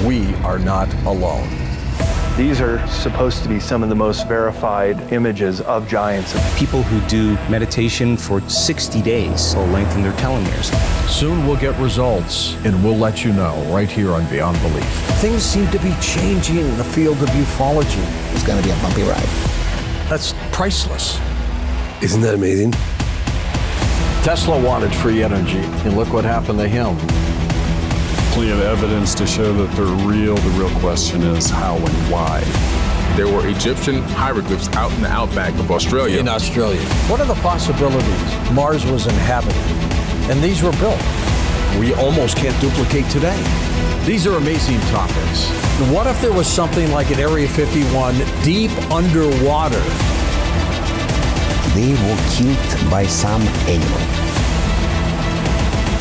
we are not alone. These are supposed to be some of the most verified images of giants. People who do meditation for 60 days will lengthen their telomeres. Soon we'll get results, and we'll let you know right here on Beyond Belief. Things seem to be changing in the field of ufology. It's going to be a bumpy ride. That's priceless. Isn't that amazing? Tesla wanted free energy, and look what happened to him. Plenty of evidence to show that they're real. The real question is how and why. There were Egyptian hieroglyphs out in the outback of Australia. In Australia. What are the possibilities? Mars was inhabited, and these were built. We almost can't duplicate today. These are amazing topics. What if there was something like at Area 51 deep underwater? They were killed by some animal.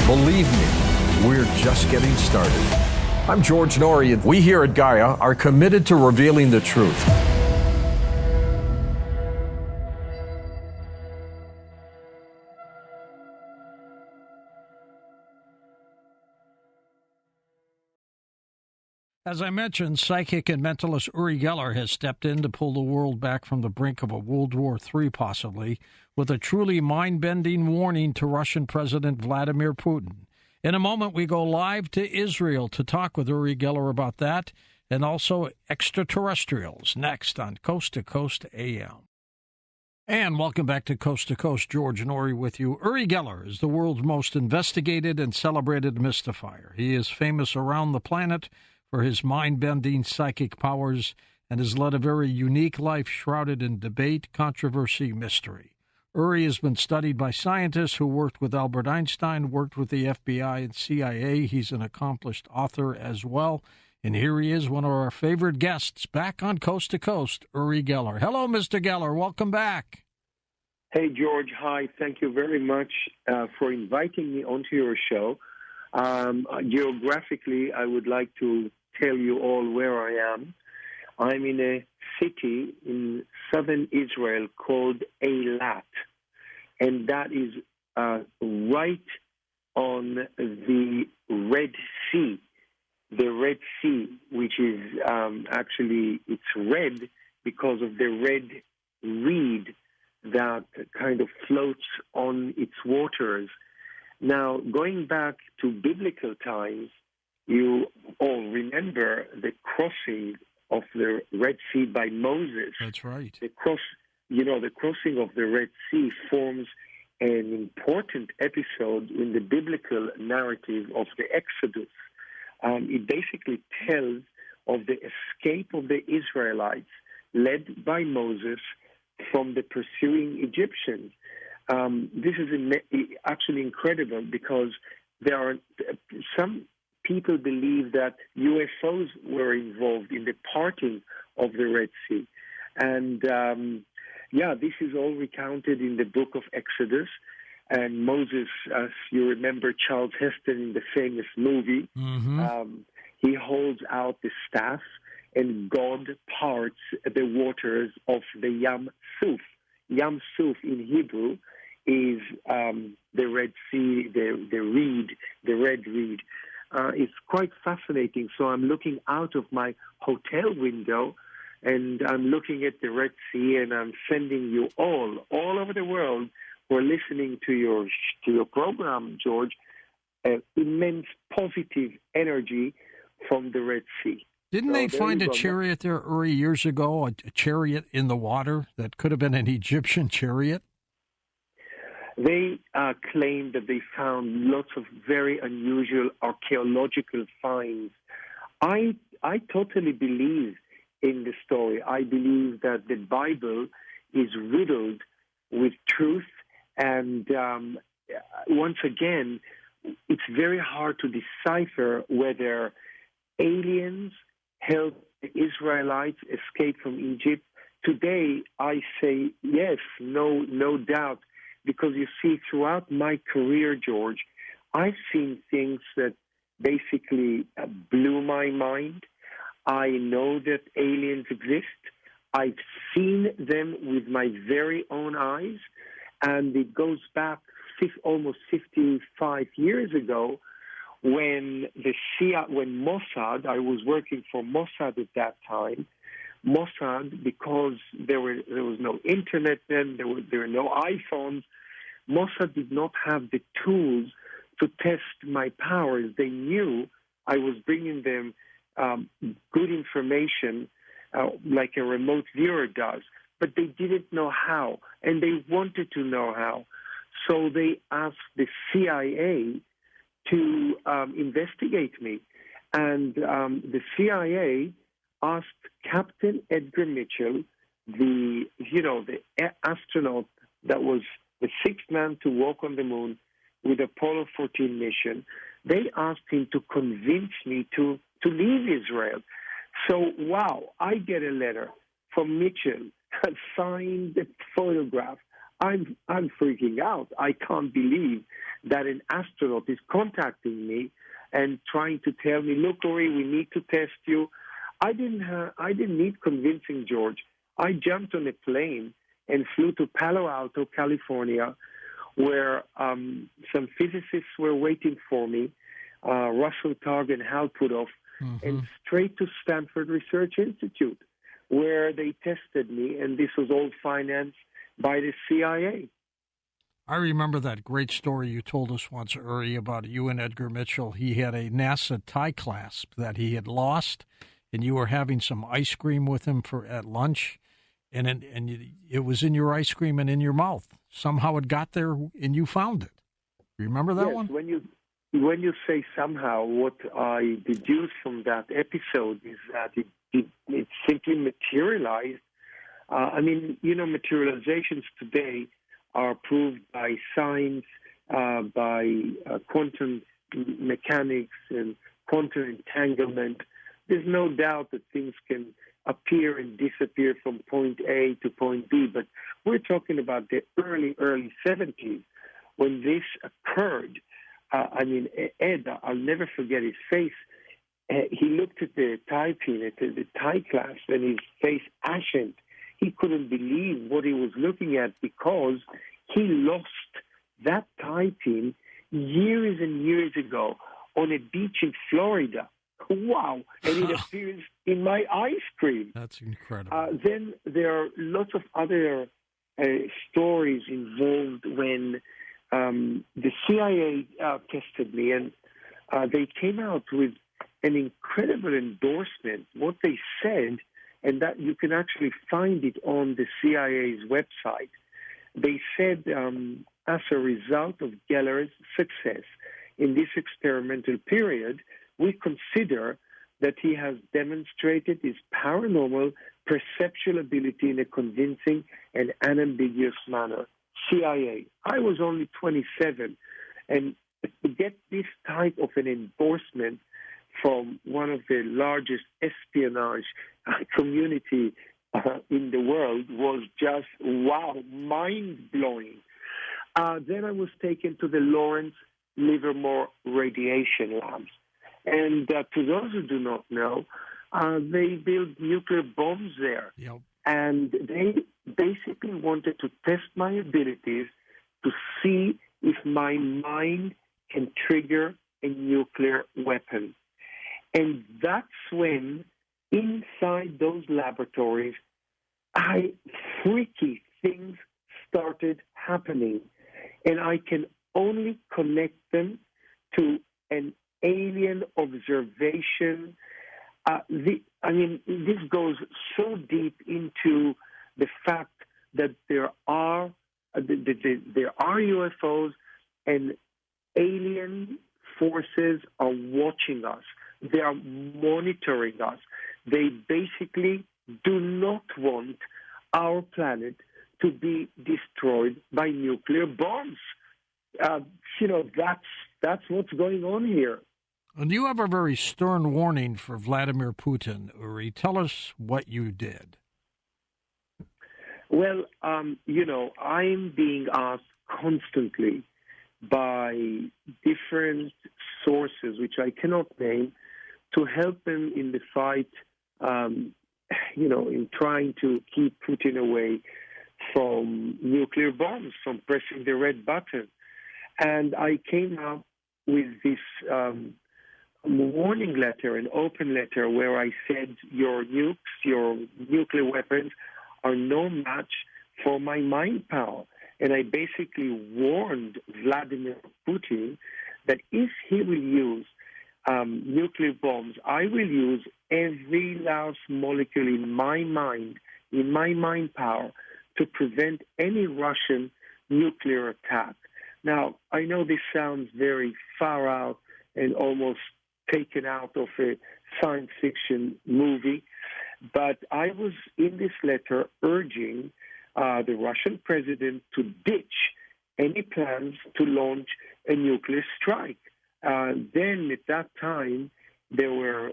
Believe me, we're just getting started. I'm George Norrie, and we here at Gaia are committed to revealing the truth. As I mentioned, psychic and mentalist Uri Geller has stepped in to pull the world back from the brink of a World War III, possibly, with a truly mind-bending warning to Russian President Vladimir Putin. In a moment, we go live to Israel to talk with Uri Geller about that and also extraterrestrials next on Coast to Coast AM. And welcome back to Coast to Coast. George Norrie with you. Uri Geller is the world's most investigated and celebrated mystifier. He is famous around the planet for his mind-bending psychic powers and has led a very unique life shrouded in debate, controversy, mystery. Uri has been studied by scientists who worked with Albert Einstein, worked with the FBI and CIA. He's an accomplished author as well. And here he is, one of our favorite guests, back on Coast to Coast, Uri Geller. Hello, Mr. Geller. Welcome back. Hey, George. Hi. Thank you very much for inviting me onto your show. Geographically, I would like to tell you all where I am. I'm in a city in southern Israel called Eilat, and that is right on the Red Sea. The Red Sea, which is actually, it's red because of the red reed that kind of floats on its waters. Now, going back to biblical times, you all remember the crossing of the Red Sea by Moses. That's right. The crossing of the Red Sea forms an important episode in the biblical narrative of the Exodus. It basically tells of the escape of the Israelites led by Moses from the pursuing Egyptians. This is actually incredible because there are some people believe that UFOs were involved in the parting of the Red Sea. And, this is all recounted in the book of Exodus. And Moses, as you remember, Charles Heston in the famous movie, he holds out the staff and God parts the waters of the Yam Suf. Yam Suf in Hebrew is the Red Sea, the red reed. It's quite fascinating. So I'm looking out of my hotel window, and I'm looking at the Red Sea, and I'm sending you all over the world who are listening to your program, George, immense positive energy from the Red Sea. Didn't they find a chariot there, Uri, years ago, a chariot in the water that could have been an Egyptian chariot? They claim that they found lots of very unusual archaeological finds. I totally believe in the story. I believe that the Bible is riddled with truth, and once again, it's very hard to decipher whether aliens helped the Israelites escape from Egypt. Today, I say yes, no doubt. Because you see, throughout my career, George, I've seen things that basically blew my mind. I know that aliens exist. I've seen them with my very own eyes. And it goes back almost 55 years ago when when Mossad, I was working for Mossad at that time. Mossad, because there was no internet then, there were no iPhones. Mossad did not have the tools to test my powers. They knew I was bringing them good information, like a remote viewer does, but they didn't know how, and they wanted to know how. So they asked the CIA to investigate me, and the CIA asked Captain Edgar Mitchell, the astronaut that was the sixth man to walk on the moon with Apollo 14 mission. They asked him to convince me to leave Israel. So, wow, I get a letter from Mitchell, signed the photograph. I'm freaking out. I can't believe that an astronaut is contacting me and trying to tell me, look, Uri, we need to test you. I didn't need convincing, George. I jumped on a plane and flew to Palo Alto, California, where some physicists were waiting for me, Russell Targ and Hal Puthoff, and straight to Stanford Research Institute, where they tested me, and this was all financed by the CIA. I remember that great story you told us once, Uri, about you and Edgar Mitchell. He had a NASA tie clasp that he had lost, and you were having some ice cream with him at lunch, and it was in your ice cream and in your mouth. Somehow it got there, and you found it. Remember that one? When you say somehow, what I deduce from that episode is that it simply materialized. Materializations today are proved by science, by quantum mechanics and quantum entanglement. There's no doubt that things can appear and disappear from point A to point B, but we're talking about the early 70s when this occurred. Ed, I'll never forget his face. He looked at the tie pin, at the tie clasp, and his face ashened. He couldn't believe what he was looking at because he lost that tie pin years and years ago on a beach in Florida. Wow. And it appears in my ice cream. That's incredible. Then there are lots of other stories involved when the CIA tested me, and they came out with an incredible endorsement. What they said, and that you can actually find it on the CIA's website, they said, as a result of Geller's success in this experimental period, we consider that he has demonstrated his paranormal perceptual ability in a convincing and unambiguous manner. CIA. I was only 27, and to get this type of an endorsement from one of the largest espionage community in the world was just, wow, mind-blowing. Then I was taken to the Lawrence Livermore radiation labs. And to those who do not know, they build nuclear bombs there. Yep. And they basically wanted to test my abilities to see if my mind can trigger a nuclear weapon. And that's when, inside those laboratories, freaky things started happening. And I can only connect them to an alien observation. This goes so deep into the fact that there are UFOs and alien forces are watching us. They are monitoring us. They basically do not want our planet to be destroyed by nuclear bombs. That's what's going on here. And you have a very stern warning for Vladimir Putin, Uri. Tell us what you did. Well, I'm being asked constantly by different sources, which I cannot name, to help them in the fight, in trying to keep Putin away from nuclear bombs, from pressing the red button. And I came up with this warning letter, an open letter, where I said your nukes, your nuclear weapons, are no match for my mind power. And I basically warned Vladimir Putin that if he will use nuclear bombs, I will use every last molecule in my mind power, to prevent any Russian nuclear attack. Now, I know this sounds very far out and almost taken out of a science fiction movie, but I was in this letter urging the Russian president to ditch any plans to launch a nuclear strike. Then at that time, there were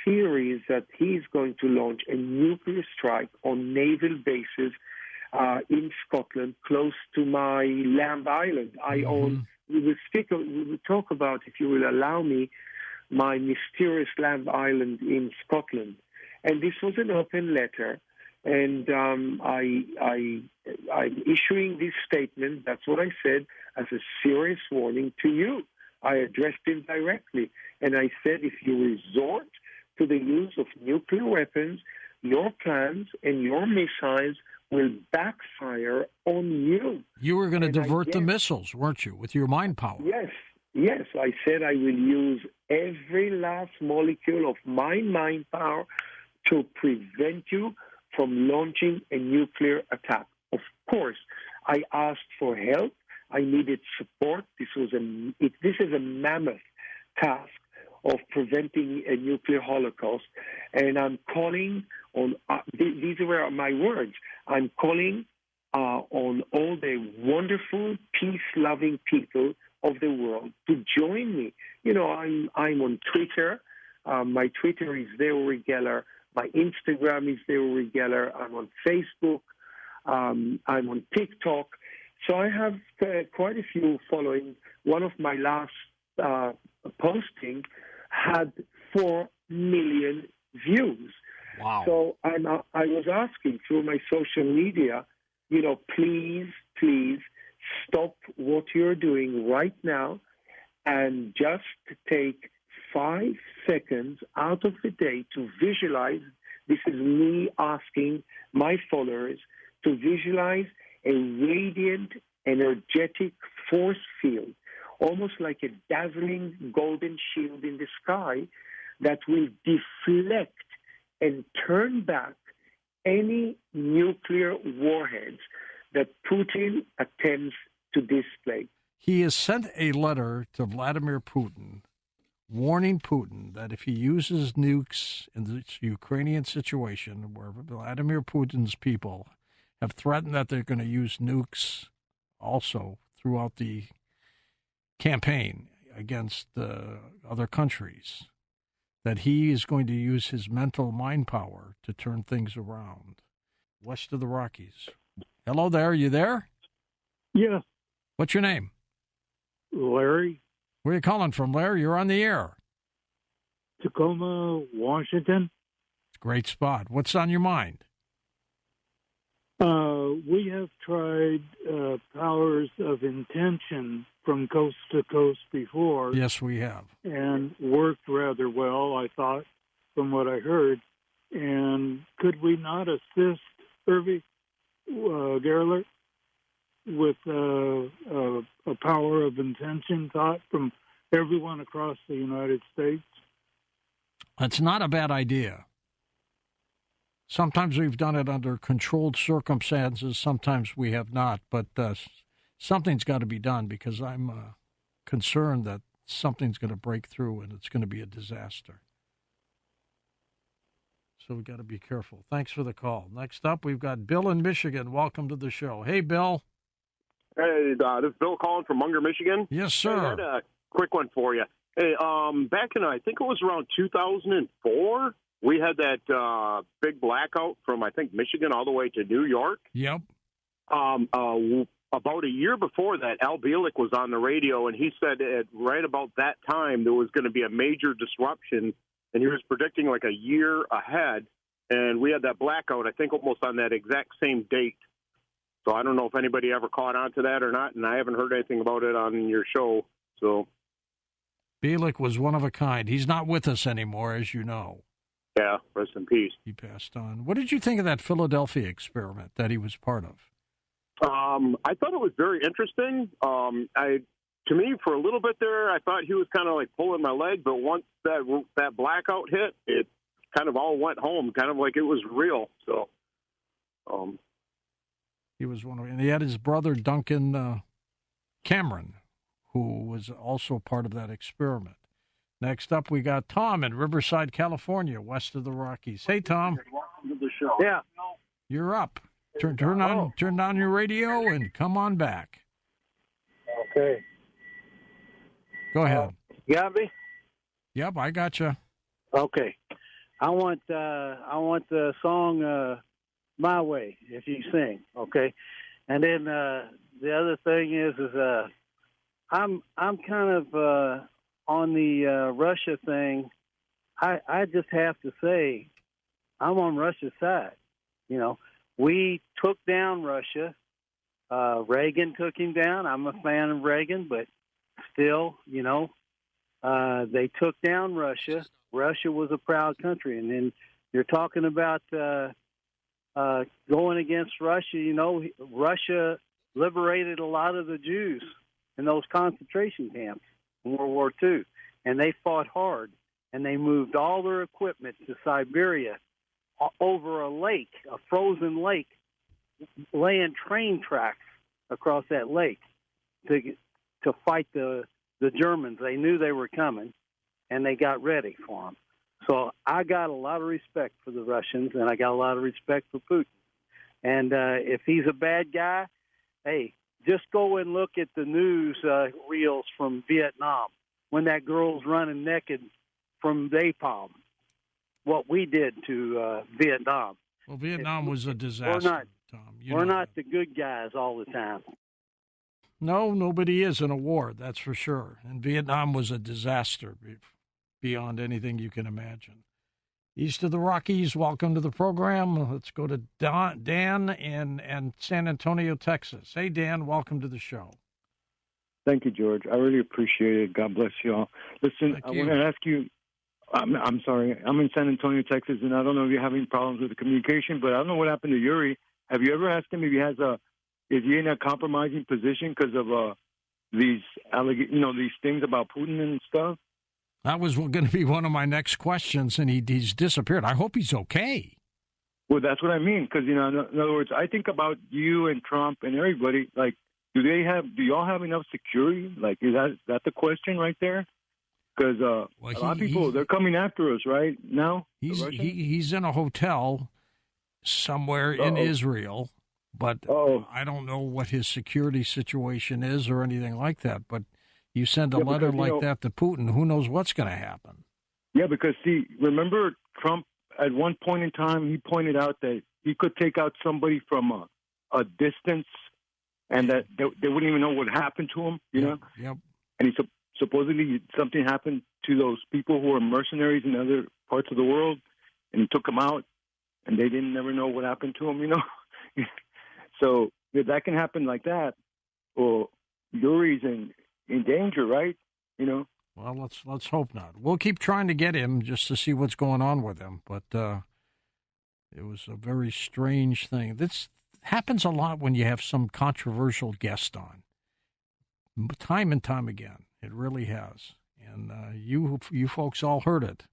theories that he's going to launch a nuclear strike on naval bases in Scotland, close to my Lamb Island. I own. We will talk about, if you will allow me, my mysterious Lamb Island in Scotland. And this was an open letter, and I'm issuing this statement. That's what I said, as a serious warning to you. I addressed him directly, and I said, if you resort to the use of nuclear weapons, your plans and your missiles will backfire on you. You were going to divert the missiles, weren't you, with your mind power? Yes. I said I will use every last molecule of my mind power to prevent you from launching a nuclear attack. Of course, I asked for help. I needed support. This is a mammoth task of preventing a nuclear holocaust. And I'm calling on, these were my words, I'm calling on all the wonderful, peace-loving people of the world to join me. You know, I'm on Twitter. My Twitter is there, Uri Geller. My Instagram is there, Uri Geller. I'm on Facebook. I'm on TikTok. So I have quite a few following. One of my last posting had 4 million views. Wow. So I was asking through my social media, please stop what you're doing right now and just take 5 seconds out of the day to visualize. This is me asking my followers to visualize a radiant, energetic force field, almost like a dazzling golden shield in the sky that will deflect and turn back any nuclear warheads that Putin attempts to display. He has sent a letter to Vladimir Putin warning Putin that if he uses nukes in this Ukrainian situation, where Vladimir Putin's people have threatened that they're going to use nukes also throughout the campaign against other countries, that he is going to use his mental mind power to turn things around west of the Rockies. Hello there, you there? Yes. What's your name? Larry. Where are you calling from, Larry? You're on the air. Tacoma, Washington. It's a great spot. What's on your mind? We have tried powers of intention from coast to coast before. Yes, we have. And worked rather well, I thought, from what I heard. And could we not assist Irvi Gerler with a power of intention thought from everyone across the United States? That's not a bad idea. Sometimes we've done it under controlled circumstances. Sometimes we have not. But something's got to be done, because I'm concerned that something's going to break through and it's going to be a disaster. So we've got to be careful. Thanks for the call. Next up, we've got Bill in Michigan. Welcome to the show. Hey, Bill. Hey, this is Bill calling from Munger, Michigan. Yes, sir. I had a quick one for you. Hey, back in, I think it was around 2004, we had that big blackout from, I think, Michigan all the way to New York. Yep. About a year before that, Al Bielek was on the radio, and he said right about that time there was going to be a major disruption, and he was predicting like a year ahead, and we had that blackout, I think, almost on that exact same date. So I don't know if anybody ever caught on to that or not, and I haven't heard anything about it on your show. So Bielik was one of a kind. He's not with us anymore, as you know. Yeah, rest in peace. He passed on. What did you think of that Philadelphia experiment that he was part of? I thought it was very interesting. To me, for a little bit there, I thought he was kind of like pulling my leg, but once that blackout hit, it kind of all went home, kind of like it was real. So, he was one of, and he had his brother Duncan Cameron, who was also part of that experiment. Next up, we got Tom in Riverside, California, west of the Rockies. Hey, Tom. Welcome to the show. Yeah. You're up. Turn on your radio and come on back. Okay. Go ahead. You got me? Yep, I got you. Okay. I want the song "My Way" if you sing. Okay. And then the other thing is I'm kind of on the Russia thing. I just have to say I'm on Russia's side. You know, we took down Russia. Reagan took him down. I'm a fan of Reagan, but still, you know, they took down Russia. Russia was a proud country. And then you're talking about going against Russia. You know, Russia liberated a lot of the Jews in those concentration camps in World War II. And they fought hard. And they moved all their equipment to Siberia over a lake, a frozen lake, laying train tracks across that lake to fight the Germans. They knew they were coming, and they got ready for them. So I got a lot of respect for the Russians, and I got a lot of respect for Putin. And if he's a bad guy, hey, just go and look at the news reels from Vietnam when that girl's running naked from napalm. What we did to Vietnam. Well, Vietnam was a disaster, Tom. We're not the good guys all the time. No, nobody is in a war, that's for sure. And Vietnam was a disaster beyond anything you can imagine. East of the Rockies, welcome to the program. Let's go to Dan in San Antonio, Texas. Hey, Dan, welcome to the show. Thank you, George. I really appreciate it. God bless you all. Listen, I want to ask you, I'm sorry, I'm in San Antonio, Texas, and I don't know if you're having problems with the communication, but I don't know what happened to Yuri. Have you ever asked him if is he in a compromising position because of these things about Putin and stuff? That was going to be one of my next questions, and he's disappeared. I hope he's okay. Well, that's what I mean, because, you know, in other words, I think about you and Trump and everybody, like, do y'all have enough security? Like, is that the question right there? Because a lot of people, they're coming after us right now. He's in a hotel somewhere in Israel, but I don't know what his security situation is or anything like that. But you send a letter like that to Putin, who knows what's going to happen? Yeah, because, see, remember Trump, at one point in time, he pointed out that he could take out somebody from a distance and that they wouldn't even know what happened to him, you know? Yep. And supposedly something happened to those people who were mercenaries in other parts of the world, and he took them out, and they didn't never know what happened to them, you know? So if that can happen like that, well, Yuri's in danger, right? You know? Well, let's hope not. We'll keep trying to get him just to see what's going on with him, but it was a very strange thing. This happens a lot when you have some controversial guest on. Time and time again. It really has. And you folks all heard it.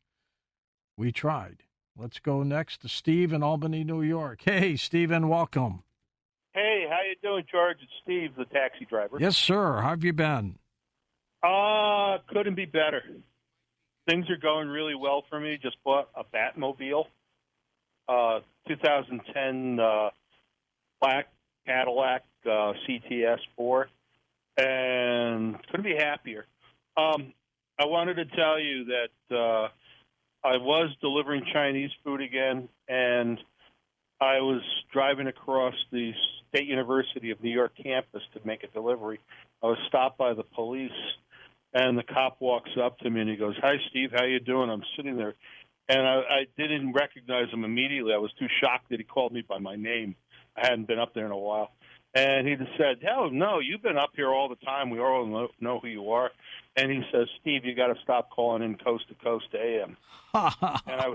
We tried. Let's go next to Steve in Albany, New York. Hey, Stephen, welcome. Hey, how you doing, George? It's Steve, the taxi driver. Yes, sir. How have you been? Couldn't be better. Things are going really well for me. Just bought a Batmobile, 2010 black Cadillac CTS 4, and couldn't be happier. I wanted to tell you that I was delivering Chinese food again, and I was driving across the State University of New York campus to make a delivery. I was stopped by the police, and the cop walks up to me, and he goes, "Hi, Steve, how you doing?" I'm sitting there, and I didn't recognize him immediately. I was too shocked that he called me by my name. I hadn't been up there in a while. And he just said, "Hell no, you've been up here all the time. We all know who you are." And he says, Steve, you got to stop calling in Coast to Coast AM. And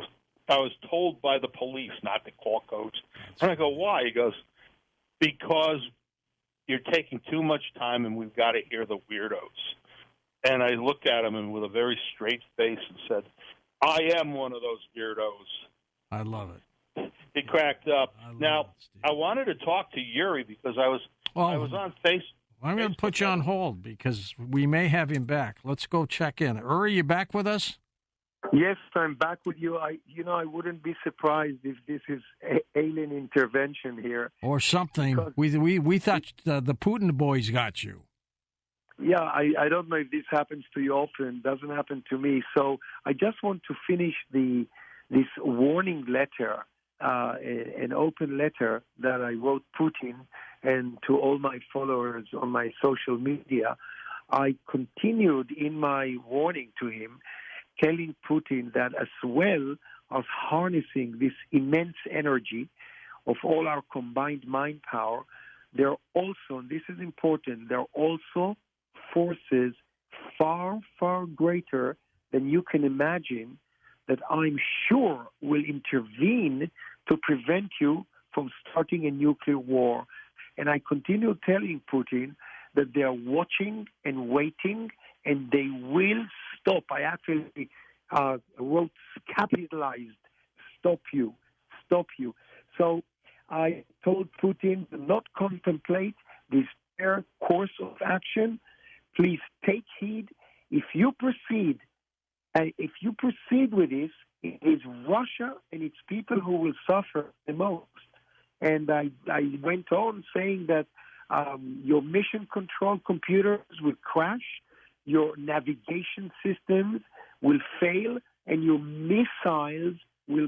I was told by the police not to call Coast. And I go, why? He goes, because you're taking too much time and we've got to hear the weirdos. And I looked at him and with a very straight face and said, I am one of those weirdos. I love it. He cracked up. Now, I wanted to talk to Yuri because I was on Facebook. I'm going to put you on hold because we may have him back. Let's go check in. Uri, you back with us? Yes, I'm back with you. I wouldn't be surprised if this is alien intervention here. Or something. We thought the Putin boys got you. Yeah, I don't know if this happens to you often. It doesn't happen to me. So I just want to finish this warning letter, an open letter that I wrote Putin and to all my followers on my social media. I continued in my warning to him, telling Putin that as well as harnessing this immense energy of all our combined mind power, there are also, and this is important, there are also forces far, far greater than you can imagine that I'm sure will intervene to prevent you from starting a nuclear war. And I continue telling Putin that they are watching and waiting, and they will stop. I actually wrote capitalized, stop you. So I told Putin to not contemplate this fair course of action. Please take heed. If you proceed with this, it is Russia and its people who will suffer the most. And I went on saying that your mission control computers will crash, your navigation systems will fail, and your missiles will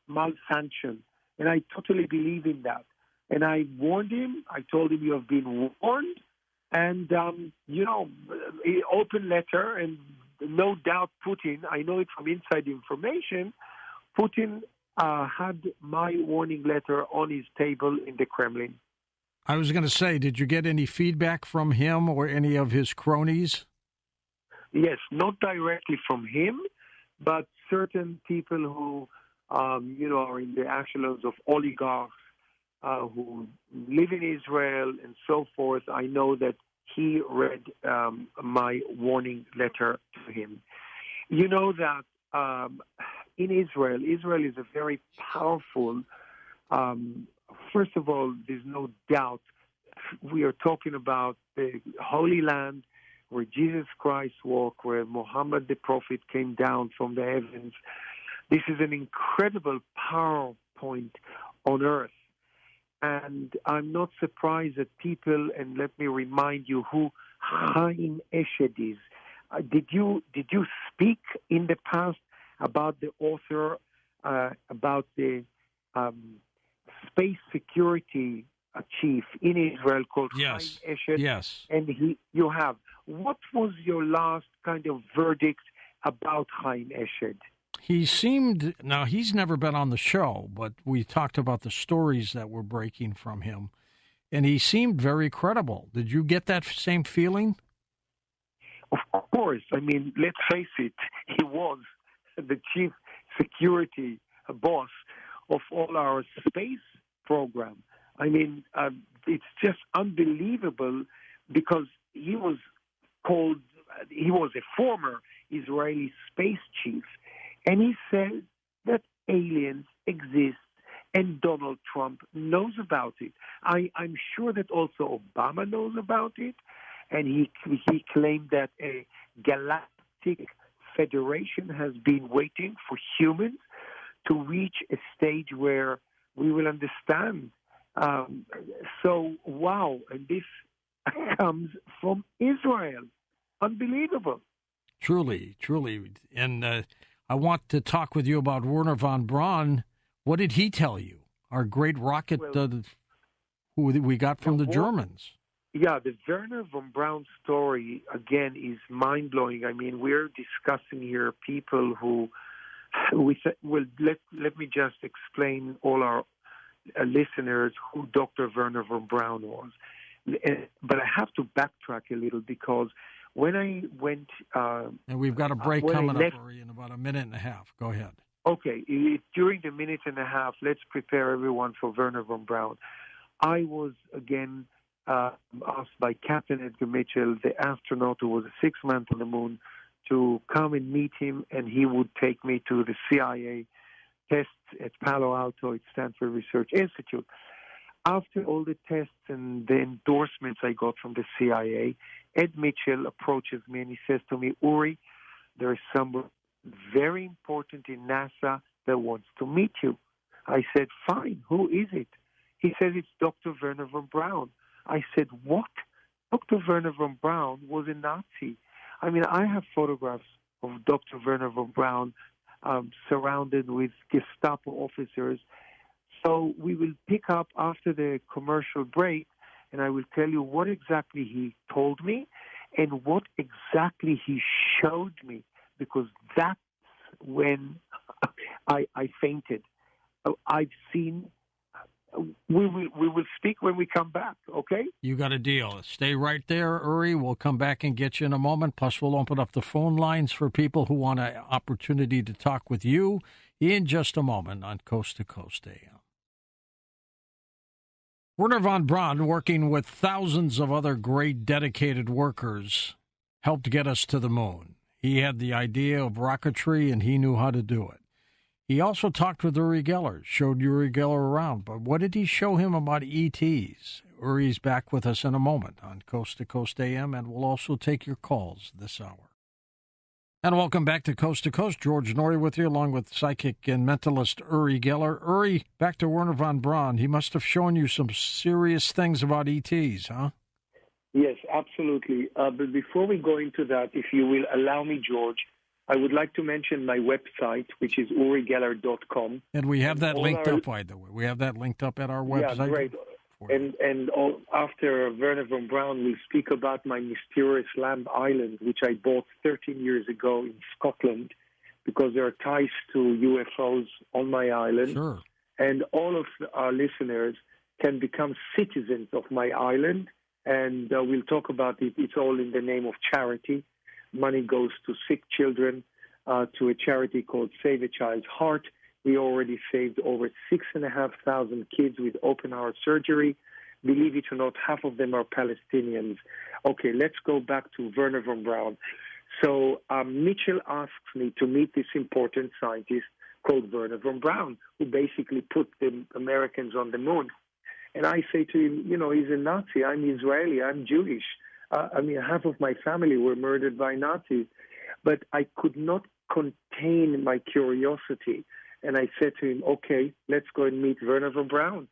malfunction. And I totally believe in that. And I warned him. I told him, you have been warned. And, open letter, and no doubt Putin, I know it from inside information, Putin had my warning letter on his table in the Kremlin. I was going to say, did you get any feedback from him or any of his cronies? Yes, not directly from him, but certain people who, are in the echelons of oligarchs who live in Israel and so forth. I know that he read my warning letter to him. You know that in Israel is a very powerful, first of all, there's no doubt we are talking about the Holy Land where Jesus Christ walked, where Muhammad the Prophet came down from the heavens. This is an incredible power point on earth. And I'm not surprised that people, and let me remind you who Chaim Eshed is. Did you speak in the past about the author, about the space security chief in Israel called Chaim Eshed? Yes. And you have. What was your last kind of verdict about Chaim Eshed? He seemed, now he's never been on the show, but we talked about the stories that were breaking from him, and he seemed very credible. Did you get that same feeling? Of course. I mean, let's face it, he was the chief security boss of all our space program. I mean, it's just unbelievable because he was a former Israeli space chief. And he says that aliens exist and Donald Trump knows about it. I'm sure that also Obama knows about it. And he claimed that a galactic federation has been waiting for humans to reach a stage where we will understand. Wow. And this comes from Israel. Unbelievable. Truly. And I want to talk with you about Wernher von Braun. What did he tell you? Our great rocket who we got from the Germans. Yeah, the Wernher von Braun story, again, is mind-blowing. I mean, we're discussing here people who, let me just explain all our listeners who Dr. Wernher von Braun was. But I have to backtrack a little because When I went... and we've got a break coming up, Uri, in about a minute and a half. Go ahead. Okay, during the minute and a half, let's prepare everyone for Wernher von Braun. I was, again, asked by Captain Edgar Mitchell, the astronaut who was 6 months on the moon, to come and meet him, and he would take me to the CIA tests at Palo Alto at Stanford Research Institute. After all the tests and the endorsements I got from the CIA, Ed Mitchell approaches me and he says to me, Uri, there is someone very important in NASA that wants to meet you. I said, fine, who is it? He says, it's Dr. Wernher von Braun. I said, what? Dr. Wernher von Braun was a Nazi. I mean, I have photographs of Dr. Wernher von Braun surrounded with Gestapo officers. So we will pick up after the commercial break, and I will tell you what exactly he told me and what exactly he showed me, because that's when I fainted. I've seen... We will speak when we come back, okay? You got a deal. Stay right there, Uri. We'll come back and get you in a moment. Plus, we'll open up the phone lines for people who want an opportunity to talk with you in just a moment on Coast to Coast AM. Wernher von Braun, working with thousands of other great dedicated workers, helped get us to the moon. He had the idea of rocketry, and he knew how to do it. He also talked with Uri Geller, showed Uri Geller around. But what did he show him about ETs? Uri's back with us in a moment on Coast to Coast AM, and we'll also take your calls this hour. And welcome back to Coast. George Noory with you, along with psychic and mentalist Uri Geller. Uri, back to Wernher von Braun. He must have shown you some serious things about ETs, huh? Yes, absolutely. But before we go into that, if you will allow me, George, I would like to mention my website, which is urigeller.com. And we have that linked up, by the way. We have that linked up at our website. Yeah, great. And after Wernher von Braun, we'll speak about my mysterious Lamb Island, which I bought 13 years ago in Scotland, because there are ties to UFOs on my island. Sure. And all of our listeners can become citizens of my island, and we'll talk about it. It's all in the name of charity. Money goes to sick children, to a charity called Save a Child's Heart. We already saved over 6,500 kids with open-heart surgery. Believe it or not, half of them are Palestinians. Okay, let's go back to Wernher von Braun. So Mitchell asks me to meet this important scientist called Wernher von Braun, who basically put the Americans on the moon. And I say to him, you know, he's a Nazi. I'm Israeli. I'm Jewish. Half of my family were murdered by Nazis. But I could not contain my curiosity. And I said to him, okay, let's go and meet Wernher von Braun.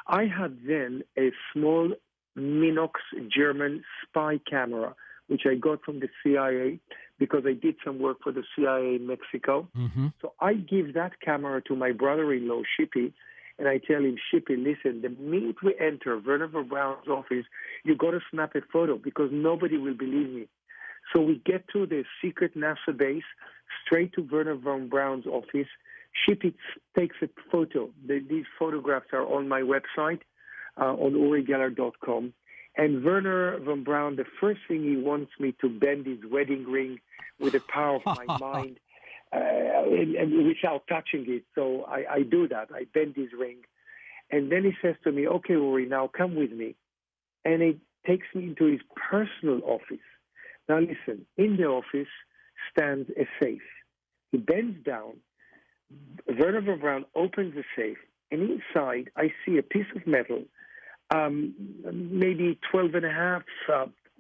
I had then a small Minox German spy camera, which I got from the CIA because I did some work for the CIA in Mexico. Mm-hmm. So I give that camera to my brother-in-law, Shippy, and I tell him, Shippy, listen, the minute we enter Wernher von Braun's office, you got to snap a photo because nobody will believe me. So we get to the secret NASA base, straight to Wernher von Braun's office. Shippy takes a photo. These photographs are on my website, on urigeller.com. And Wernher von Braun, the first thing he wants me to bend his wedding ring with the power of my mind, and without touching it. So I do that. I bend his ring. And then he says to me, okay, Uri, now come with me. And he takes me into his personal office. Now listen, in the office stands a safe. He bends down. Wernher von Braun opens the safe, and inside I see a piece of metal, maybe 12 and a half,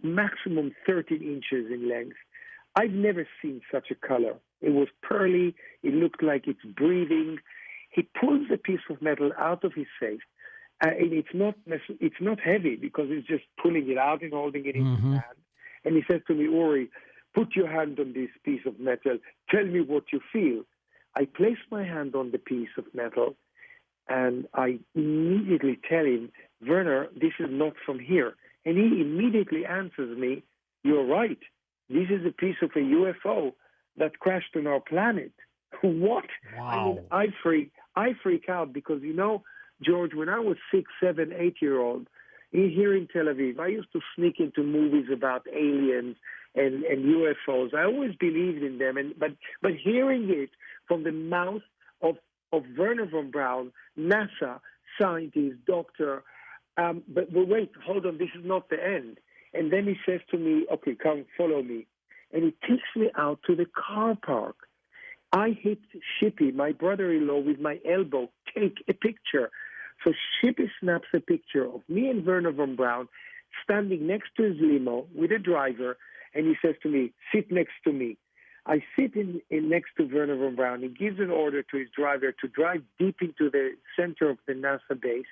maximum 13 inches in length. I've never seen such a color. It was pearly. It looked like it's breathing. He pulls a piece of metal out of his safe, and it's not heavy because he's just pulling it out and holding it in his hand. And he says to me, Uri, put your hand on this piece of metal. Tell me what you feel. I place my hand on the piece of metal, and I immediately tell him, Wernher, this is not from here. And he immediately answers me, you're right. This is a piece of a UFO that crashed on our planet. What? Wow. I freak out because, you know, George, when I was 6, 7, 8-year-old, here in Tel Aviv, I used to sneak into movies about aliens, and UFOs. I always believed in them, but hearing it from the mouth of Wernher von Braun, NASA scientist, doctor. But wait, hold on, this is not the end. And then he says to me, okay, come follow me. And he takes me out to the car park. I hit Shippy, my brother-in-law, with my elbow, take a picture. So Shippy snaps a picture of me and Wernher von Braun standing next to his limo with a driver, and he says to me, sit next to me. I sit in next to Wernher von Braun. He gives an order to his driver to drive deep into the center of the NASA base.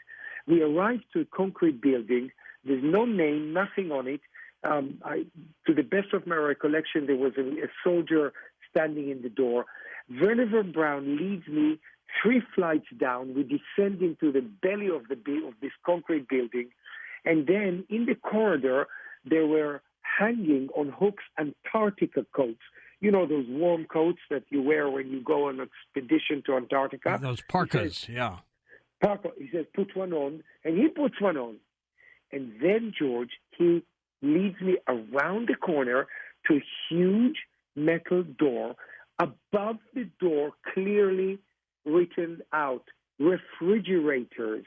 We arrive to a concrete building. There's no name, nothing on it. To the best of my recollection, there was a soldier standing in the door. Wernher von Braun leads me 3 flights down. We descend into the belly of this concrete building. And then in the corridor, there were hanging on hooks Antarctica coats. You know, those warm coats that you wear when you go on an expedition to Antarctica? Those parkas, yeah. Parka, he says, put one on. And he puts one on. And then, George, he leads me around the corner to a huge metal door. Above the door, clearly written out, refrigerators.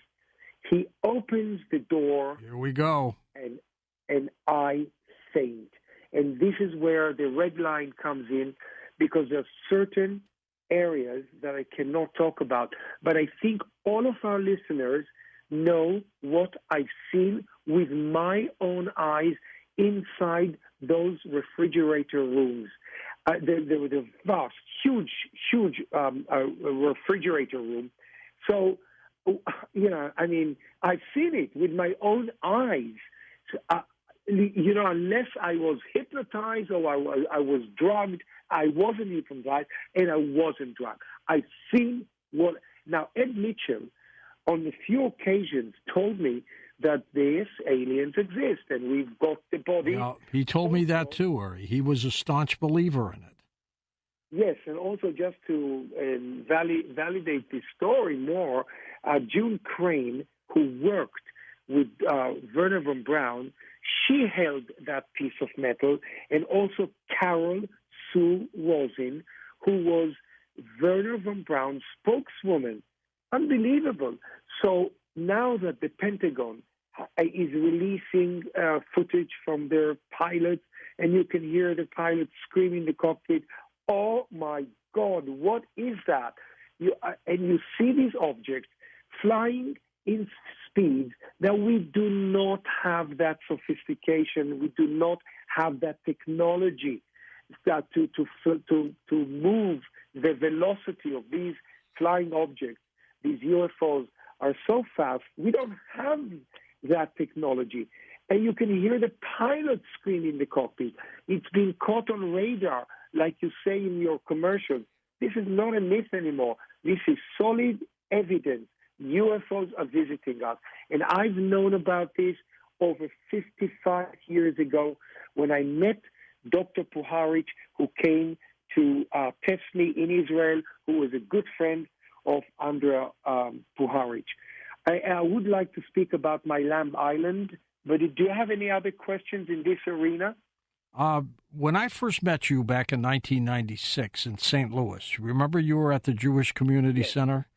He opens the door. Here we go. And I faint. And this is where the red line comes in, because there are certain areas that I cannot talk about. But I think all of our listeners know what I've seen with my own eyes inside those refrigerator rooms. There was a vast, huge refrigerator room. So, I mean, I've seen it with my own eyes. So, unless I was hypnotized or I was drugged, I wasn't hypnotized and I wasn't drugged. I've seen what. Now, Ed Mitchell, on a few occasions, told me that these aliens exist and we've got the body. Yeah, he told me that too, Uri. He was a staunch believer in it. Yes, and also just to validate this story more, June Crane, who worked with Wernher von Braun, she held that piece of metal, and also Carol Sue Rosin, who was Wernher von Braun's spokeswoman. Unbelievable. So now that the Pentagon is releasing footage from their pilots, and you can hear the pilots scream in the cockpit, oh my God, what is that? And you see these objects flying in speeds that we do not have that sophistication, we do not have that technology that to move the velocity of these flying objects. These UFOs are so fast, we don't have that technology. And you can hear the pilot scream in the cockpit. It's been caught on radar, like you say in your commercials. This is not a myth anymore. This is solid evidence. UFOs are visiting us. And I've known about this over 55 years ago when I met Dr. Puharich, who came to test me in Israel, who was a good friend of Andrea Puharich. I would like to speak about my Lamb Island, but do you have any other questions in this arena? When I first met you back in 1996 in St. Louis, remember you were at the Jewish Community Center?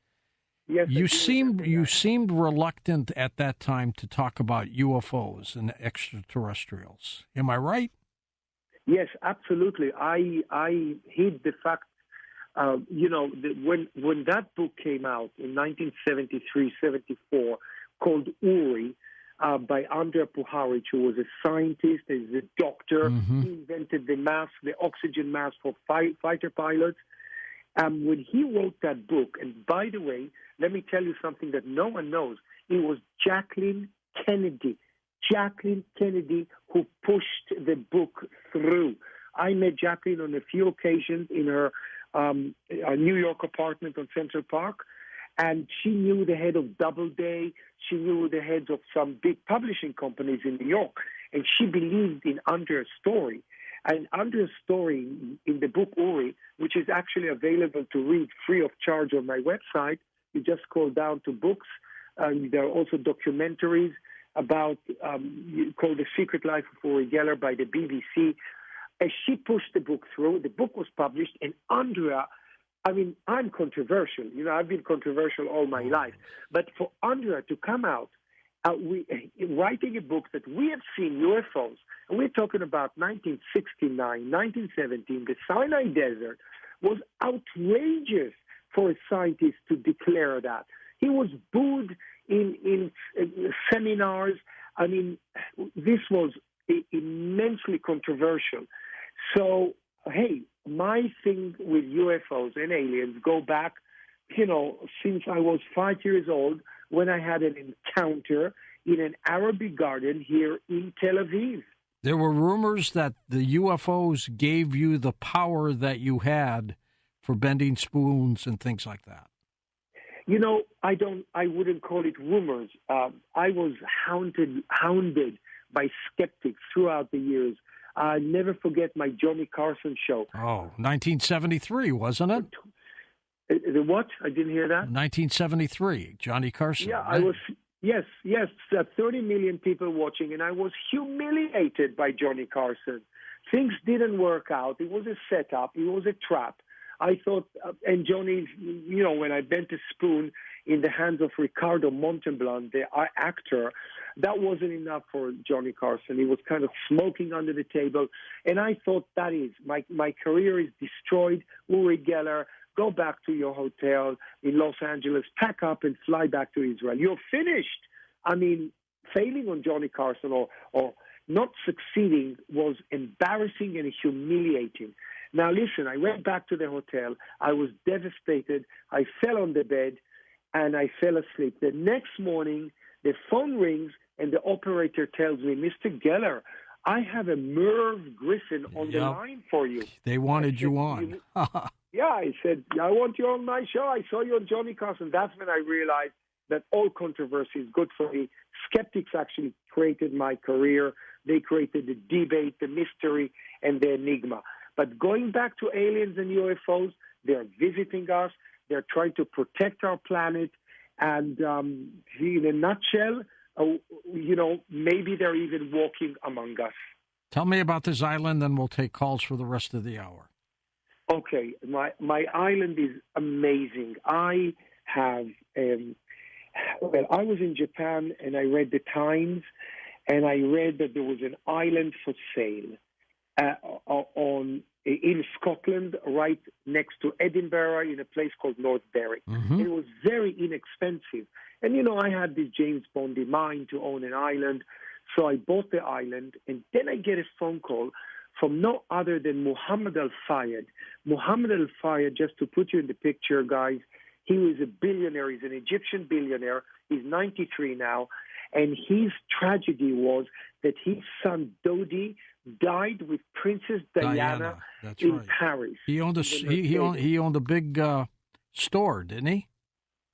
Yes. You seemed reluctant at that time to talk about UFOs and extraterrestrials. Am I right? Yes, absolutely. I hid the fact. When that book came out in 1973-74, called Uri, by Andrea Puharich, who was a scientist, is a doctor. Mm-hmm. He invented the mask, the oxygen mask for fighter pilots. When he wrote that book, and by the way, let me tell you something that no one knows. It was Jacqueline Kennedy who pushed the book through. I met Jacqueline on a few occasions in her New York apartment on Central Park, and she knew the head of Doubleday. She knew the heads of some big publishing companies in New York, and she believed in Andrea's story. And Andrea's story in the book Uri, which is actually available to read free of charge on my website, you just scroll down to books. There are also documentaries about called The Secret Life of Uri Geller by the BBC. as she pushed the book through, the book was published, and Andrea, I mean, I'm controversial. You know, I've been controversial all my life. But for Andrea to come out writing a book that we have seen UFOs, and we're talking about 1969, 1917, the Sinai Desert, was outrageous for a scientist to declare that. He was booed in seminars. I mean, this was immensely controversial. So, hey, my thing with UFOs and aliens go back, you know, since I was 5 years old when I had an encounter in an Arabic garden here in Tel Aviv. There were rumors that the UFOs gave you the power that you had for bending spoons and things like that. You know, I wouldn't call it rumors. I was hounded by skeptics throughout the years. I'll never forget my Johnny Carson show. Oh, 1973, wasn't it? The what? I didn't hear that. 1973, Johnny Carson. Yeah, right? I was. Yes, 30 million people watching, and I was humiliated by Johnny Carson. Things didn't work out. It was a setup. It was a trap. I thought, and Johnny's, you know, when I bent a spoon in the hands of Ricardo Montalban, the actor, that wasn't enough for Johnny Carson. He was kind of smoking under the table. And I thought, that is, my career is destroyed. Uri Geller, go back to your hotel in Los Angeles, pack up and fly back to Israel. You're finished. I mean, failing on Johnny Carson or not succeeding was embarrassing and humiliating. Now, listen, I went back to the hotel. I was devastated. I fell on the bed, and I fell asleep. The next morning, the phone rings, and the operator tells me, Mr. Geller, I have a Merv Griffin on the line for you. They wanted you on. Yeah, I said, I want you on my show. I saw you on Johnny Carson. That's when I realized that all controversy is good for me. Skeptics actually created my career. They created the debate, the mystery, and the enigma. But going back to aliens and UFOs, they're visiting us. They're trying to protect our planet. And in a nutshell, you know, maybe they're even walking among us. Tell me about this island, then we'll take calls for the rest of the hour. Okay, my island is amazing. I have, I was in Japan and I read the Times, and I read that there was an island for sale in Scotland, right next to Edinburgh, in a place called North Berwick. Mm-hmm. It was very inexpensive. And, you know, I had this James Bondy mind to own an island, so I bought the island, and then I get a phone call from no other than Mohammed Al-Fayed. Mohammed Al-Fayed, just to put you in the picture, guys, he was a billionaire. He's an Egyptian billionaire. He's 93 now. And his tragedy was that his son, Dodi, died with Princess Diana in Paris. He owned he owned a big store, didn't he?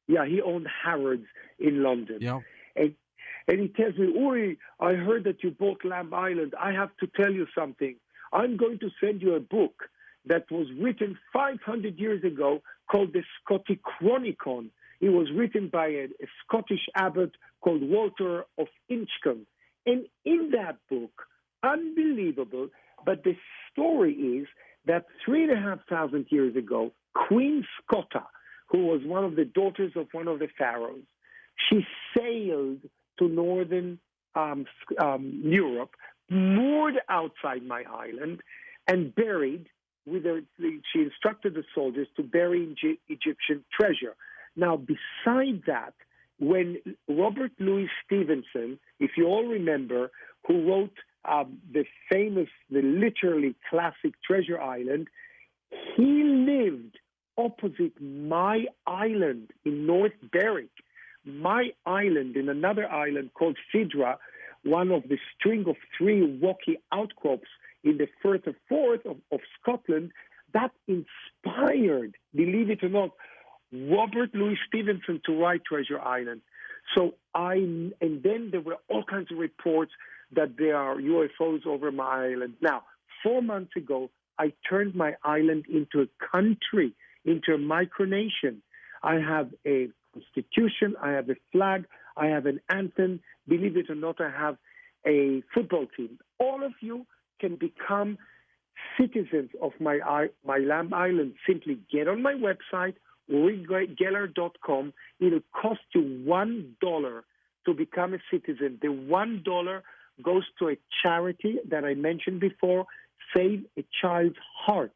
Yeah, he owned Harrods in London. Yeah. And he tells me, Uri, I heard that you bought Lamb Island. I have to tell you something. I'm going to send you a book that was written 500 years ago called the Scotichronicon. It was written by a Scottish abbot called Walter of Inchcombe. And in that book, unbelievable, but the story is that 3,500 years ago, Queen Scotta, who was one of the daughters of one of the pharaohs, she sailed to northern Europe, moored outside my island, and buried she instructed the soldiers to bury Egyptian treasure. Now, beside that, when Robert Louis Stevenson, if you all remember, who wrote the literally classic Treasure Island, he lived opposite my island in North Berwick. My island, in another island called Sidra, one of the string of three rocky outcrops in the Firth of Forth of Scotland, that inspired, believe it or not, Robert Louis Stevenson to write Treasure Island. And then there were all kinds of reports that there are UFOs over my island. Now, 4 months ago, I turned my island into a country, into a micronation. I have a constitution, I have a flag, I have an anthem. Believe it or not, I have a football team. All of you can become citizens of my Lamb Island simply get on my website, urigeller.com. It'll cost you $1 to become a citizen. The $1 goes to a charity that I mentioned before, Save a Child's Heart.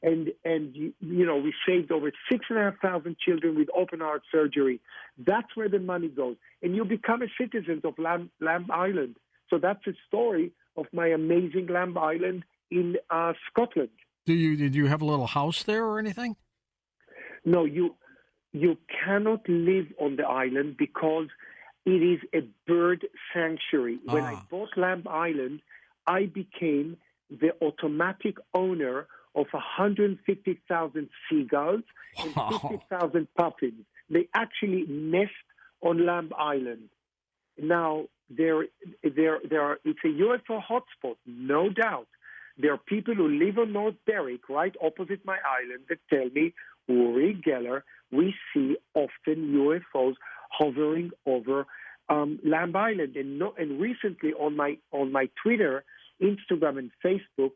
And we saved over 6,500 children with open heart surgery. That's where the money goes. And you become a citizen of Lamb Island. So that's the story of my amazing Lamb Island in Scotland. Did you have a little house there or anything? No, you cannot live on the island because it is a bird sanctuary. When I bought Lamb Island, I became the automatic owner of 150,000 seagulls and 50,000 puffins. They actually nest on Lamb Island. Now, it's a UFO hotspot, no doubt. There are people who live on North Berwick, right opposite my island, that tell me, Uri Geller, we see often UFOs hovering over Lamb Island. And recently on my Twitter, Instagram, and Facebook,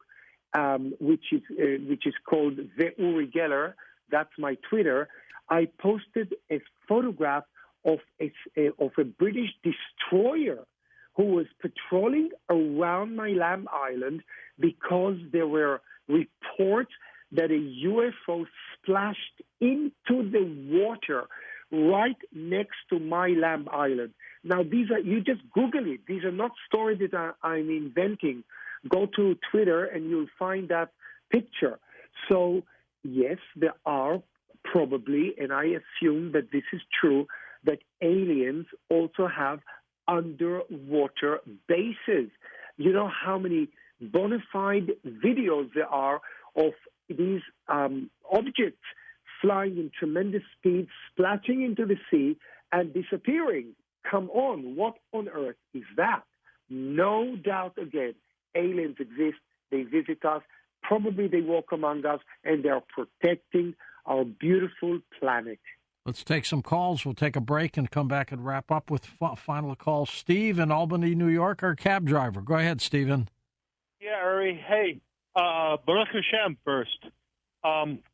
which is called the Uri Geller, that's my Twitter, I posted a photograph of a British destroyer who was patrolling around my Lamb Island because there were reports that a UFO splashed into the water right next to my Lamb Island. Now, you just Google it. These are not stories that I'm inventing. Go to Twitter and you'll find that picture. So, yes, there are probably, and I assume that this is true, that aliens also have underwater bases. You know how many bona fide videos there are of these objects flying in tremendous speed, splashing into the sea, and disappearing. Come on, what on earth is that? No doubt again, aliens exist, they visit us, probably they walk among us, and they're protecting our beautiful planet. Let's take some calls. We'll take a break and come back and wrap up with final call. Steve in Albany, New York, our cab driver. Go ahead, Stephen. Yeah, Uri. Hey, Baruch Hashem first.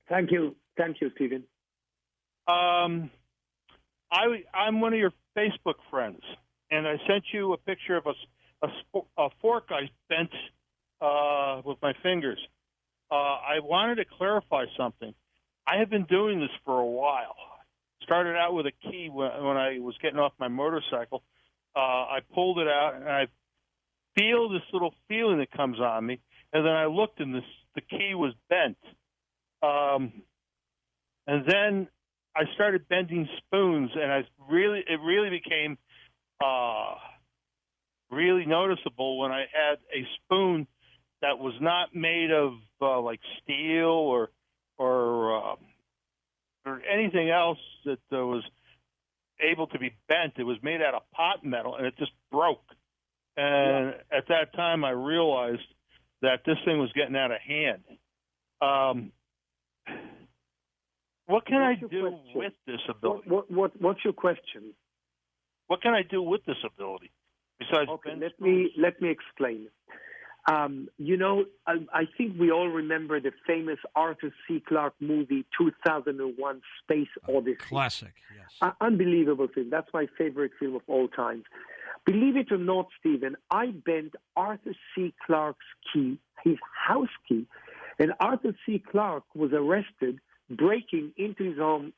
Thank you, Stephen. I'm one of your Facebook friends, and I sent you a picture of a fork I bent with my fingers. I wanted to clarify something. I have been doing this for a while. Started out with a key when I was getting off my motorcycle. I pulled it out, and I feel this little feeling that comes on me. And then I looked, and the key was bent. And then I started bending spoons, and it really became really noticeable when I had a spoon that was not made of like steel or anything else that was able to be bent. It was made out of pot metal, and it just broke. And at that time, I realized that this thing was getting out of hand. What can I do with this ability? What's your question? What can I do with this ability besides? Okay, let me explain. I think we all remember the famous Arthur C. Clarke movie 2001: Space Odyssey. Classic, yes. Unbelievable film. That's my favorite film of all time. Believe it or not, Stephen, I bent Arthur C. Clarke's key, his house key, and Arthur C. Clarke was arrested breaking into his own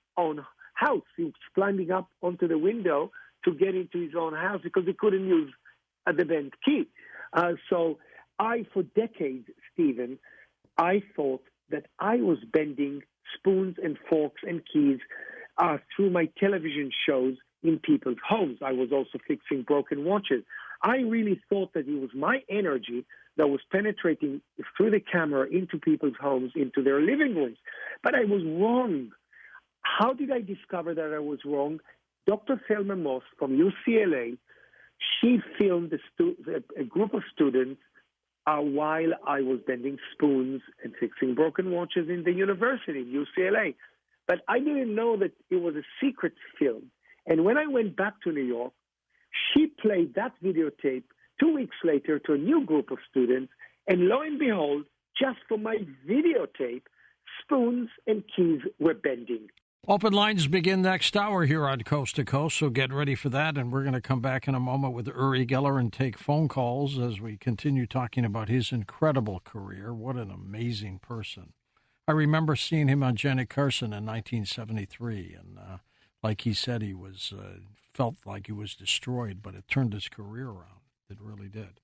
house. He was climbing up onto the window to get into his own house because he couldn't use the bent key. So for decades, Stephen, I thought that I was bending spoons and forks and keys through my television shows in people's homes. I was also fixing broken watches. I really thought that it was my energy that was penetrating through the camera into people's homes, into their living rooms. But I was wrong. How did I discover that I was wrong? Dr. Thelma Moss from UCLA, she filmed a group of students while I was bending spoons and fixing broken watches in the university, UCLA. But I didn't know that it was a secret film. And when I went back to New York, she played that videotape 2 weeks later to a new group of students, and lo and behold, just for my videotape, spoons and keys were bending. Open lines begin next hour here on Coast to Coast, so get ready for that. And we're going to come back in a moment with Uri Geller and take phone calls as we continue talking about his incredible career. What an amazing person. I remember seeing him on Janet Carson in 1973, and like he said, he was felt like he was destroyed, but it turned his career around. It really did.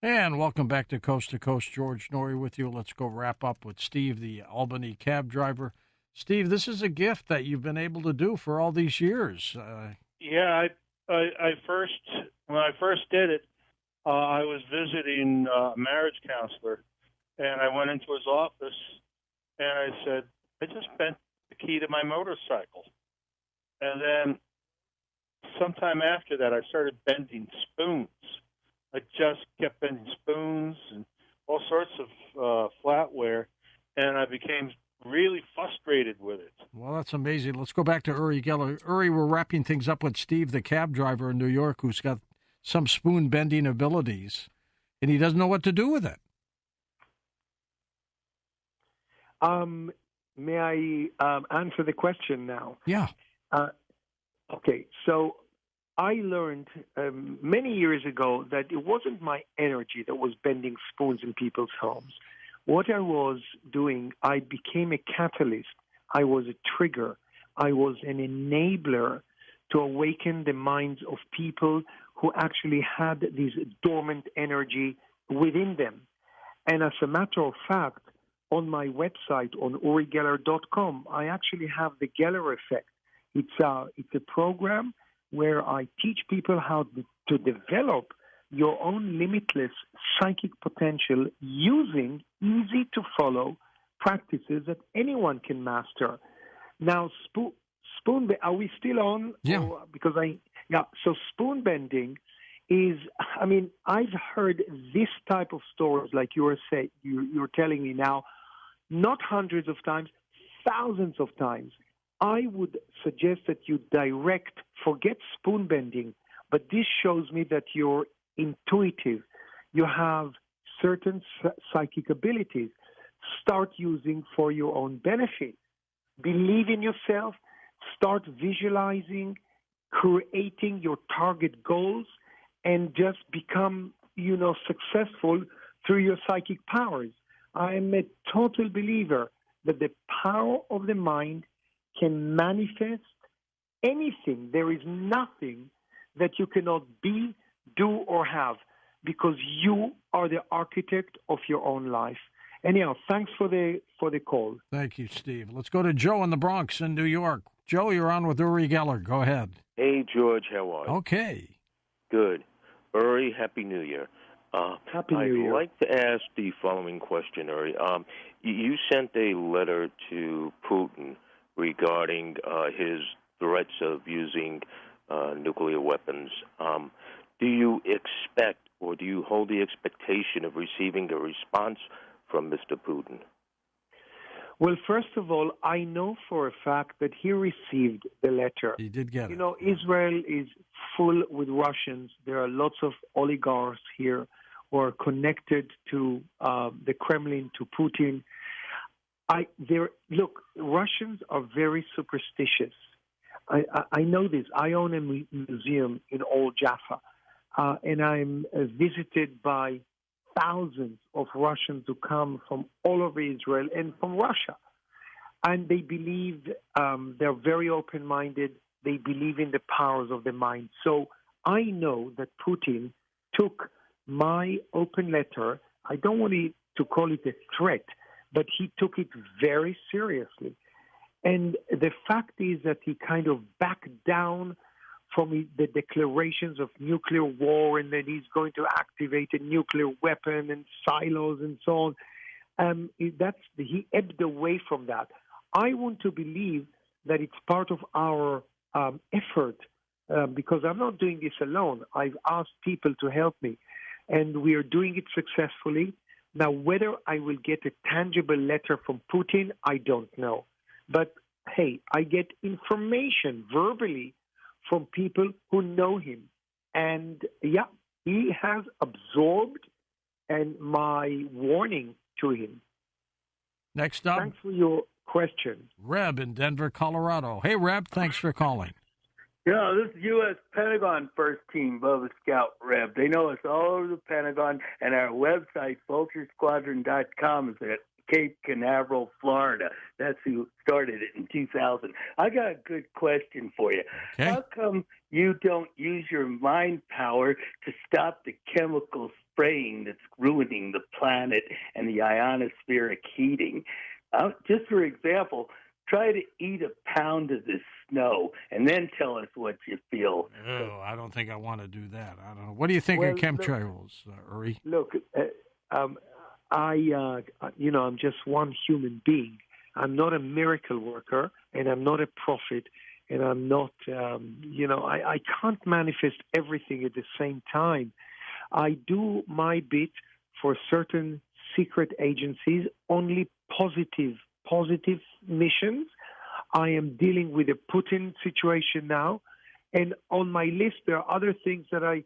And welcome back to Coast, George Norrie with you. Let's go wrap up with Steve, the Albany cab driver. Steve, this is a gift that you've been able to do for all these years. Yeah, I first when I first did it, I was visiting a marriage counselor, and I went into his office, and I said, I just bent the key to my motorcycle. And then sometime after that, I started bending spoons. I just kept bending spoons and all sorts of flatware, and I became really frustrated with it. Well, that's amazing. Let's go back to Uri Geller. Uri, we're wrapping things up with Steve, the cab driver in New York, who's got some spoon bending abilities, and he doesn't know what to do with it. May I answer the question now? Yeah. Okay, so I learned many years ago that it wasn't my energy that was bending spoons in people's homes. What I was doing, I became a catalyst. I was a trigger. I was an enabler to awaken the minds of people who actually had this dormant energy within them. And as a matter of fact, on my website, on urigeller.com, I actually have the Geller effect. It's a program where I teach people how to develop your own limitless psychic potential using easy-to-follow practices that anyone can master. Now, spoon, are we still on? Yeah. So spoon bending is, I mean, I've heard this type of stories like you're telling me now, not hundreds of times, thousands of times. I would suggest that you forget spoon bending, but this shows me that you're intuitive. You have certain psychic abilities. Start using for your own benefit. Believe in yourself. Start visualizing, creating your target goals, and just become, successful through your psychic powers. I am a total believer that the power of the mind can manifest anything. There is nothing that you cannot be, do, or have, because you are the architect of your own life. Anyhow, thanks for the call. Thank you, Steve. Let's go to Joe in the Bronx in New York. Joe, you're on with Uri Geller. Go ahead. Hey, George, how are you? Okay. Good. Uri, Happy New Year. Happy New Year. I'd like to ask the following question, Uri. You sent a letter to Putin regarding his threats of using nuclear weapons. Do you expect, or do you hold the expectation of receiving a response from Mr. Putin? Well, first of all, I know for a fact that he received the letter. He did get it. Israel is full with Russians. There are lots of oligarchs here who are connected to the Kremlin, to Putin. Look, Russians are very superstitious. I know this. I own a museum in Old Jaffa, and I'm visited by thousands of Russians who come from all over Israel and from Russia. And they believe, they're very open-minded. They believe in the powers of the mind. So I know that Putin took my open letter, I don't want to call it a threat, but he took it very seriously. And the fact is that he kind of backed down from the declarations of nuclear war and that he's going to activate a nuclear weapon and silos and so on. He ebbed away from that. I want to believe that it's part of our effort because I'm not doing this alone. I've asked people to help me, and we are doing it successfully. Now, whether I will get a tangible letter from Putin, I don't know. But, hey, I get information verbally from people who know him. And, yeah, he has absorbed, and my warning to him. Next up. Thanks for your question. Reb in Denver, Colorado. Hey, Reb, thanks for calling. Yeah, this is U.S. Pentagon First Team, Bubba Scout Reb. They know us all over the Pentagon, and our website, vulturesquadron.com, is at Cape Canaveral, Florida. That's who started it in 2000. I got a good question for you. Okay. How come you don't use your mind power to stop the chemical spraying that's ruining the planet and the ionospheric heating? Just for example, try to eat a pound of this snow and then tell us what you feel. Oh, I don't think I want to do that. I don't know. What do you think of chemtrails, Uri? Look, I'm just one human being. I'm not a miracle worker, and I'm not a prophet, and I'm not, I can't manifest everything at the same time. I do my bit for certain secret agencies, only positive missions. I am dealing with the Putin situation now, and on my list there are other things that I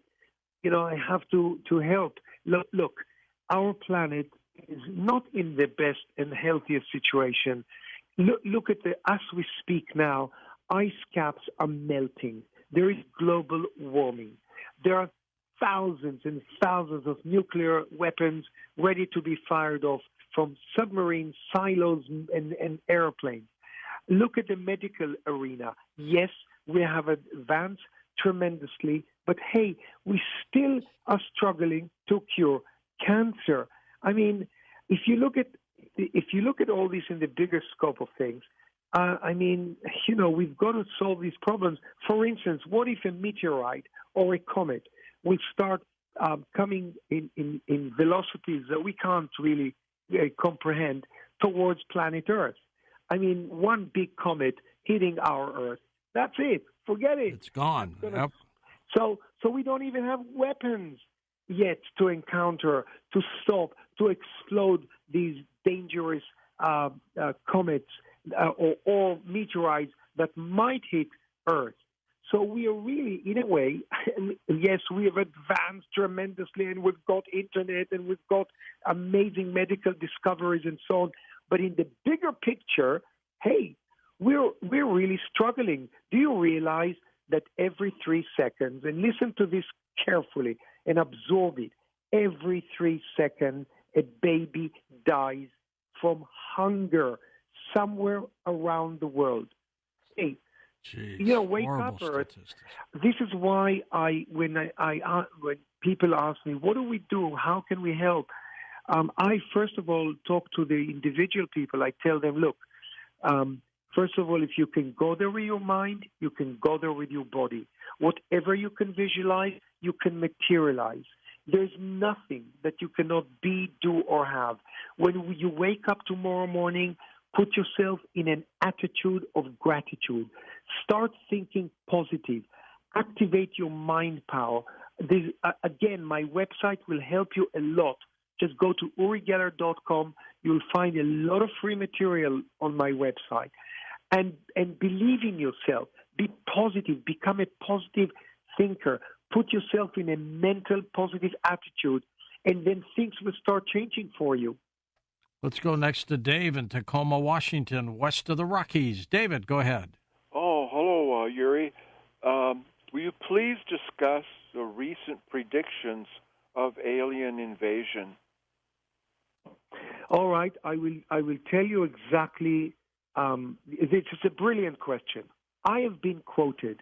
have to help. Look, our planet is not in the best and healthiest situation. Look at as we speak now, ice caps are melting. There is global warming. There are thousands and thousands of nuclear weapons ready to be fired off from submarines, silos, and airplanes. Look at the medical arena. Yes, we have advanced tremendously, but hey, we still are struggling to cure cancer. I mean, if you look at all this in the bigger scope of things, we've got to solve these problems. For instance, what if a meteorite or a comet will start coming in velocities that we can't really comprehend towards planet Earth? I mean, one big comet hitting our Earth, that's it. Forget it. It's gone. Yep. So we don't even have weapons yet to encounter, to stop, to explode these dangerous comets or meteorites that might hit Earth. So we are really, in a way, yes, we have advanced tremendously, and we've got internet, and we've got amazing medical discoveries and so on. But in the bigger picture, hey, we're really struggling. Do you realize that every 3 seconds, and listen to this carefully and absorb it, every 3 seconds a baby dies from hunger somewhere around the world? Hey, jeez, wake up, Earth. This is why when people ask me, what do we do? How can we help? I, first of all, talk to the individual people. I tell them, look, first of all, if you can go there with your mind, you can go there with your body. Whatever you can visualize, you can materialize. There's nothing that you cannot be, do, or have. When you wake up tomorrow morning, put yourself in an attitude of gratitude. Start thinking positive. Activate your mind power. Again, my website will help you a lot. Just go to urigeller.com. You'll find a lot of free material on my website. And believe in yourself. Be positive. Become a positive thinker. Put yourself in a mental positive attitude, and then things will start changing for you. Let's go next to Dave in Tacoma, Washington, west of the Rockies. David, go ahead. Oh, hello, Yuri. Will you please discuss the recent predictions of alien invasion? All right, I will tell you exactly. This is a brilliant question. I have been quoted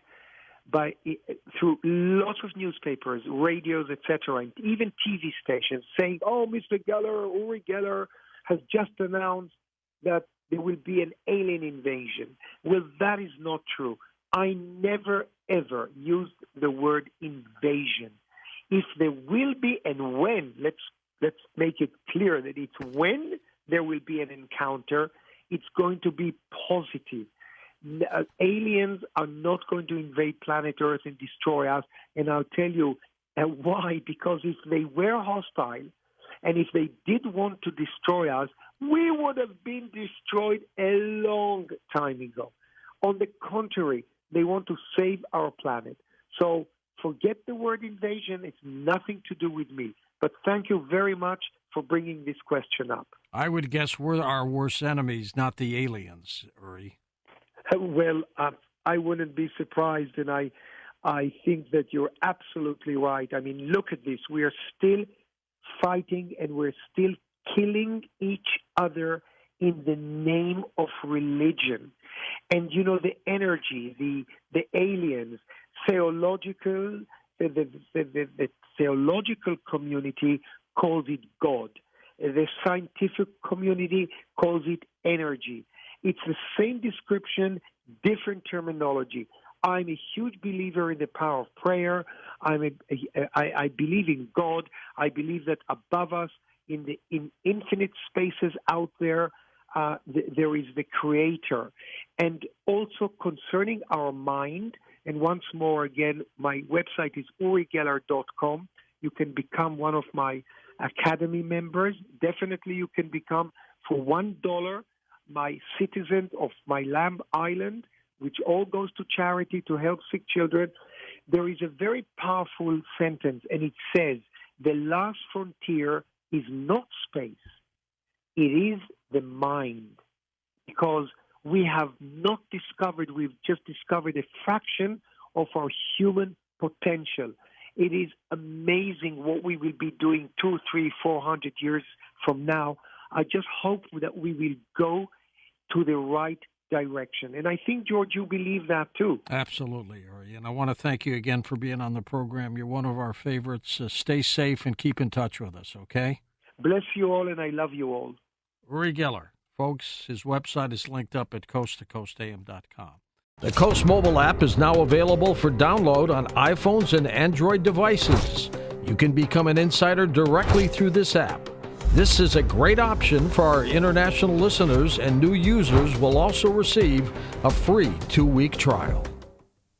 through lots of newspapers, radios, etc., and even TV stations saying, "Oh, Mr. Geller, Uri Geller has just announced that there will be an alien invasion." Well, that is not true. I never, ever used the word invasion. If there will be and when, let's make it clear that it's when there will be an encounter, it's going to be positive. Aliens are not going to invade planet Earth and destroy us, and I'll tell you why. Because if they were hostile, and if they did want to destroy us, we would have been destroyed a long time ago. On the contrary, they want to save our planet. So forget the word invasion. It's nothing to do with me. But thank you very much for bringing this question up. I would guess we're our worst enemies, not the aliens, Uri. Well, I wouldn't be surprised, and I think that you're absolutely right. I mean, look at this. We are still fighting, and we're still killing each other in the name of religion. And, you know, the energy, the aliens, theological, the theological community calls it God. The scientific community calls it energy. It's the same description, different terminology. I'm a huge believer in the power of prayer. I believe in God. I believe that above us, in infinite spaces out there, there is the Creator. And also concerning our mind, and once more again, my website is urigeller.com. You can become one of my Academy members. Definitely you can become, for $1, my citizen of my Lamb Island, which all goes to charity to help sick children. There is a very powerful sentence, and it says, the last frontier is not space. It is the mind. Because we have not discovered, we've just discovered a fraction of our human potential. It is amazing what we will be doing 200, 300, 400 years from now. I just hope that we will go to the right direction. And I think, George, you believe that too. Absolutely, Uri. And I want to thank you again for being on the program. You're one of our favorites. Stay safe and keep in touch with us, okay? Bless you all, and I love you all. Uri Geller. Folks, his website is linked up at coasttocoastam.com. The Coast mobile app is now available for download on iPhones and Android devices. You can become an insider directly through this app. This is a great option for our international listeners, and new users will also receive a free 2-week trial.